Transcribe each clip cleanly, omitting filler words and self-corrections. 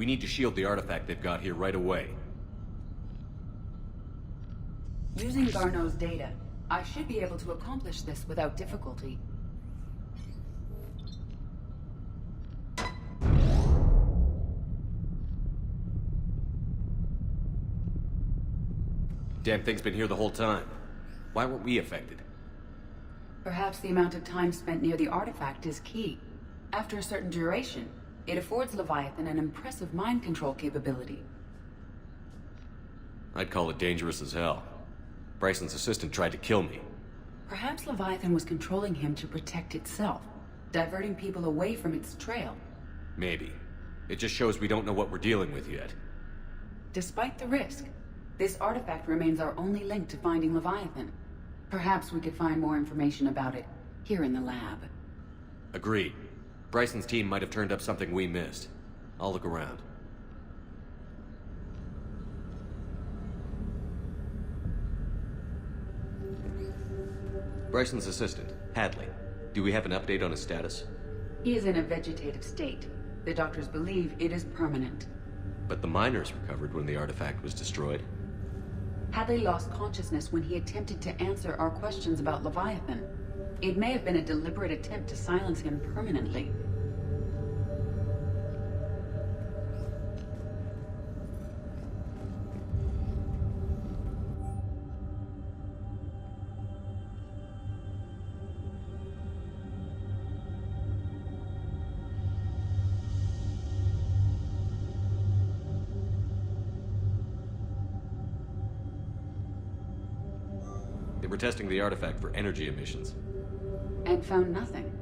We need to shield the artifact they've got here right away. Using Garneau's data, I should be able to accomplish this without difficulty. Damn thing's been here the whole time. Why weren't we affected? Perhaps the amount of time spent near the artifact is key. After a certain duration, it affords Leviathan an impressive mind control capability. I'd call it dangerous as hell. Bryson's assistant tried to kill me. Perhaps Leviathan was controlling him to protect itself, diverting people away from its trail. Maybe. It just shows we don't know what we're dealing with yet. Despite the risk, this artifact remains our only link to finding Leviathan. Perhaps we could find more information about it here in the lab. Agreed. Bryson's team might have turned up something we missed. I'll look around. Bryson's assistant, Hadley. Do we have an update on his status? He is in a vegetative state. The doctors believe it is permanent. But the miners recovered when the artifact was destroyed. Hadley lost consciousness when he attempted to answer our questions about Leviathan. It may have been a deliberate attempt to silence him permanently. They were testing the artifact for energy emissions. And found nothing.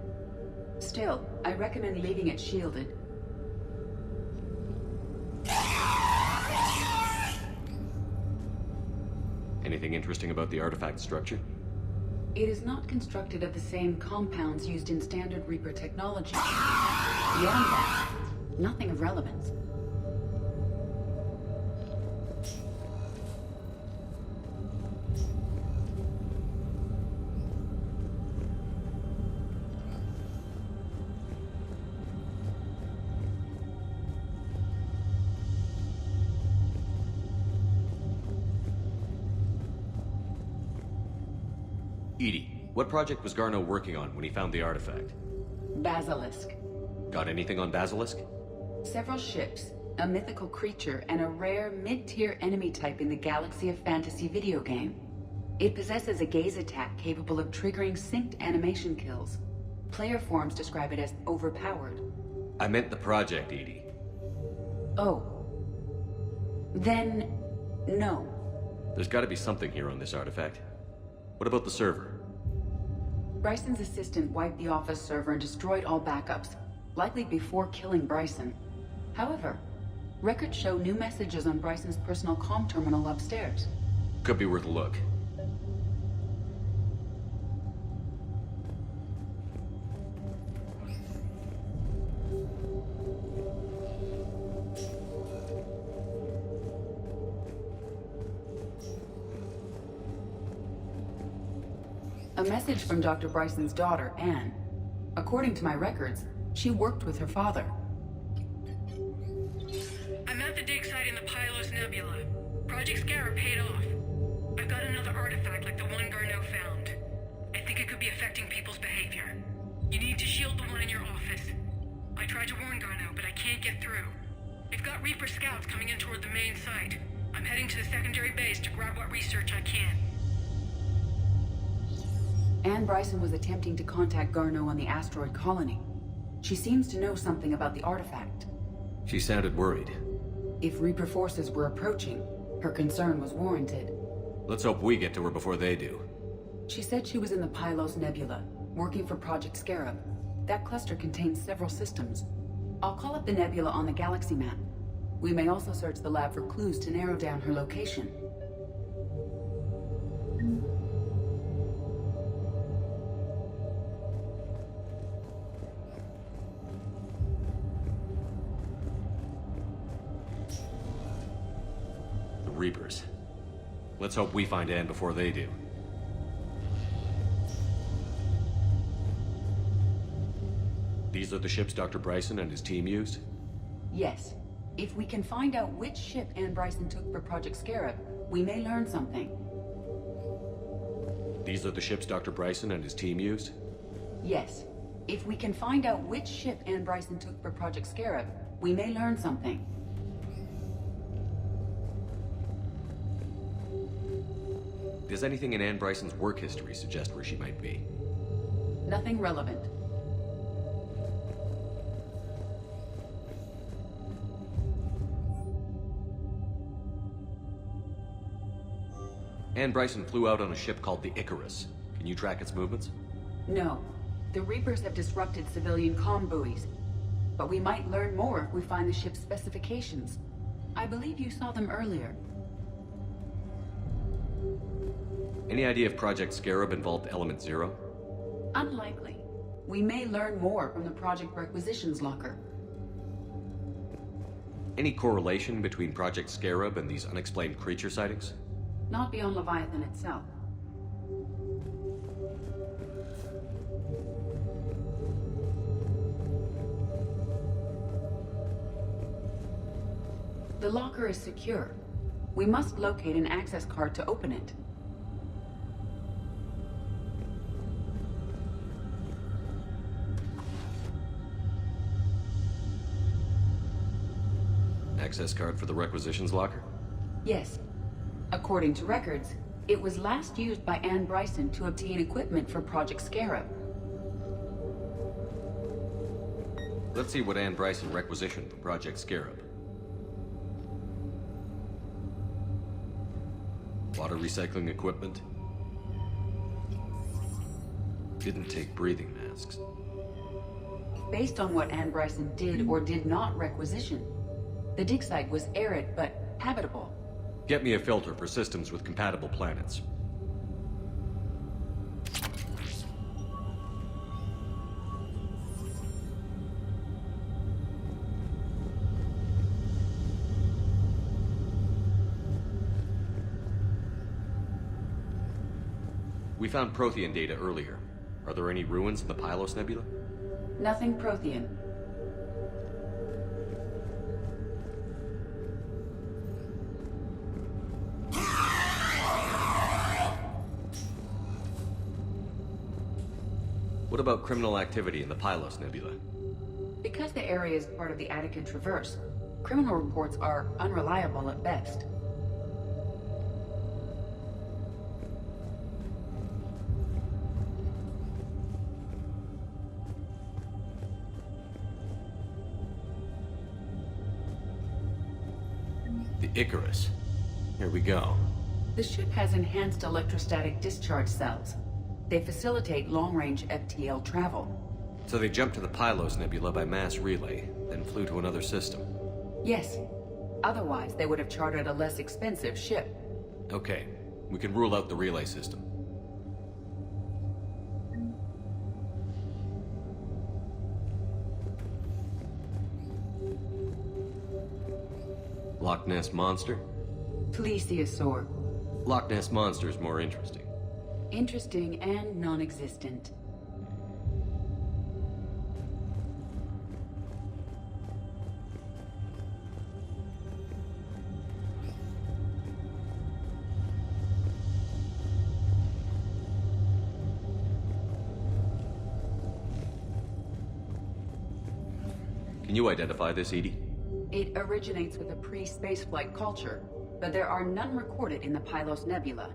Still, I recommend leaving it shielded. Anything interesting about the artifact structure? It is not constructed of the same compounds used in standard Reaper technology. Beyond that, nothing of relevance. Edie, what project was Garneau working on when he found the artifact? Basilisk. Got anything on Basilisk? Several ships, a mythical creature, and a rare mid-tier enemy type in the Galaxy of Fantasy video game. It possesses a gaze attack capable of triggering synced animation kills. Player forums describe it as overpowered. I meant the project, Edie. Oh. Then, no. There's gotta be something here on this artifact. What about the server? Bryson's assistant wiped the office server and destroyed all backups, likely before killing Bryson. However, records show new messages on Bryson's personal comm terminal upstairs. Could be worth a look. A message from Dr. Bryson's daughter, Anne. According to my records, she worked with her father. I'm at the dig site in the Pylos Nebula. Project Scarab paid off. I've got another artifact like the one Garneau found. I think it could be affecting people's behavior. You need to shield the one in your office. I tried to warn Garneau, but I can't get through. They've got Reaper scouts coming in toward the main site. I'm heading to the secondary base to grab what research I can. Anne Bryson was attempting to contact Garneau on the asteroid colony. She seems to know something about the artifact. She sounded worried. If Reaper forces were approaching, her concern was warranted. Let's hope we get to her before they do. She said she was in the Pylos Nebula, working for Project Scarab. That cluster contains several systems. I'll call up the nebula on the galaxy map. We may also search the lab for clues to narrow down her location. Reapers. Let's hope we find Anne before they do. These are the ships Dr. Bryson and his team used? Yes. If we can find out which ship Ann Brison took for Project Scarab, we may learn something. These are the ships Dr. Brison and his team used? Yes. If we can find out which ship Ann Brison took for Project Scarab, we may learn something. Does anything in Ann Brison's work history suggest where she might be? Nothing relevant. Ann Brison flew out on a ship called the Icarus. Can you track its movements? No. The Reapers have disrupted civilian comm buoys. But we might learn more if we find the ship's specifications. I believe you saw them earlier. Any idea if Project Scarab involved Element Zero? Unlikely. We may learn more from the Project Requisitions Locker. Any correlation between Project Scarab and these unexplained creature sightings? Not beyond Leviathan itself. The locker is secure. We must locate an access card to open it. Access card for the Requisitions Locker? Yes. According to records, it was last used by Ann Brison to obtain equipment for Project Scarab. Let's see what Ann Brison requisitioned for Project Scarab. Water recycling equipment. Didn't take breathing masks. Based on what Ann Brison did or did not requisition, the dig site was arid but habitable. Get me a filter for systems with compatible planets. We found Prothean data earlier. Are there any ruins in the Pylos Nebula? Nothing Prothean. What about criminal activity in the Pylos Nebula? Because the area is part of the Attican Traverse, criminal reports are unreliable at best. The Icarus. Here we go. The ship has enhanced electrostatic discharge cells. They facilitate long-range FTL travel. So they jumped to the Pylos Nebula by mass relay, then flew to another system. Yes. Otherwise, they would have chartered a less expensive ship. Okay, we can rule out the relay system. Loch Ness Monster? Plesiosaur. Loch Ness Monster is more interesting. Interesting and non-existent. Can you identify this, Edie? It originates with a pre-spaceflight culture, but there are none recorded in the Pylos Nebula.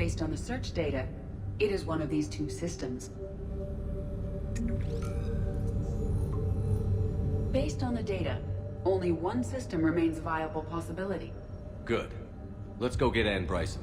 based on the search data, it is one of these two systems. Based on the data, only one system remains a viable possibility. Good. Let's go get Ann Brайson.